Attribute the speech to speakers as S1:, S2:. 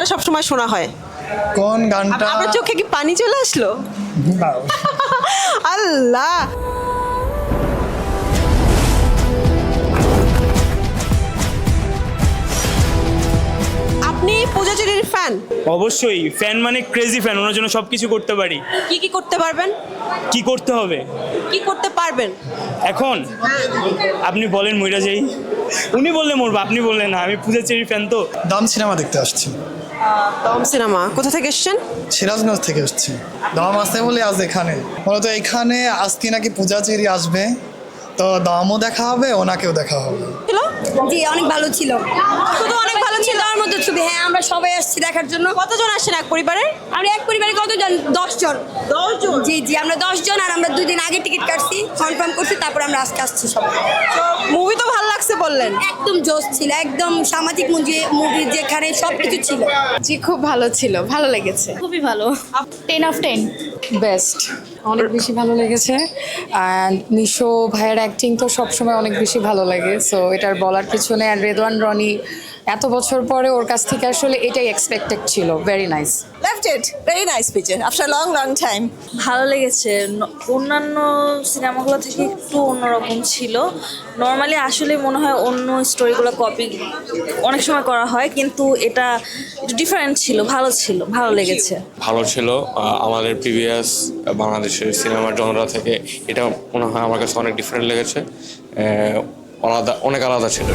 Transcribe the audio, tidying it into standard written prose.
S1: গানটা সবসময় শোনা হয়?
S2: কোন গানটা?
S1: আপনার চোখে কি পানি চলে আসলো? আল্লাহ। আপনি পূজা চেরির ফ্যান?
S3: অবশ্যই ফ্যান, মানে ক্রেজি ফ্যান, ওনার জন্য সব কিছু করতে পারি।
S1: কি কি করতে পারবেন?
S3: কি করতে হবে
S1: কি করতে পারবেন
S3: এখন? আপনি বলেন, মইরা যাই। উনি বললে মরবো, আপনি বললেন না। আমি পূজা চেরির ফ্যান তো।
S2: দম সিনেমা দেখতে আসছি।
S1: দম সিনেমা কোথা থেকে এসেছেন?
S2: সিরাজগঞ্জ থেকে আসছি। দম আছে বলে আজ এখানে, মূলত এখানে আজকে নাকি পূজা চেরি আসবে, তো দমও দেখা হবে, ওনাকেও দেখা হবে।
S1: ছিল?
S4: জি অনেক ভালো ছিল,
S1: শুধু অনেক ভালো ছিল?
S4: তার মধ্যে ছবি। হ্যাঁ আমরা সবাই আসছি দেখার জন্য।
S1: কতজন আসছেন এক পরিবারে?
S4: আমরা এক পরিবারে কতজন? 10 জন।
S1: 10 জন?
S4: জি জি আমরা 10 জন, আর আমরা 2 দিন আগে টিকিট কাটছি, কনফার্ম করছি, তারপর আমরা আজকে আসছি সবাই।
S1: মুভি তো ভালো লাগছে বললেন।
S4: একদম জোশ ছিল, একদম সামাজিক মুভি যেখানে সব কিছু ছিল।
S5: জি খুব ভালো ছিল, ভালো লেগেছে, খুবই ভালো। 10/10
S6: বেস্ট, অনেক বেশি ভালো লেগেছে। অ্যান্ড নিশো ভাইয়ের অ্যাক্টিং তো সবসময় অনেক বেশি ভালো লাগে, সো এটার বলার কিছু নেই। আর রেদওয়ান রনি এত বছর পরে ওর কাছ থেকে আসলে এটাই এক্সপেক্টেড ছিল। Very nice.
S7: Loved it. Very nice picture. After a long time.
S8: ভালো লেগেছে। অন্যান্য সিনেমাগুলো থেকে একটু অন্যরকম ছিল। নর্মালি আসলে মনে হয় অন্য স্টোরিগুলো কপি অনেক সময় করা হয়, কিন্তু এটা একটু ডিফারেন্ট ছিল, ভালো ছিল, ভালো লেগেছে।
S9: ভালো ছিল। আমাদের প্রিভিয়াস বাংলাদেশের সিনেমার জনরা থেকে এটা মনে হয় আমার কাছে অনেক ডিফারেন্ট লেগেছে, আলাদা, অনেক আলাদা ছিল।